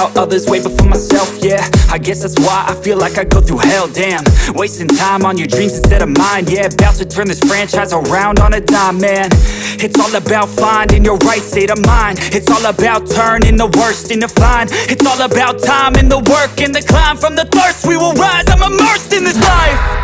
about others way before myself, yeah. I guess that's why I feel like I go through hell, damn. Wasting time on your dreams instead of mine, yeah. About to turn this franchise around on a dime, man. It's all about finding your right state of mind. It's all about turning the worst into fine. It's all about time and the work and the climb. From the thirst we will rise, I'm immersed in this life.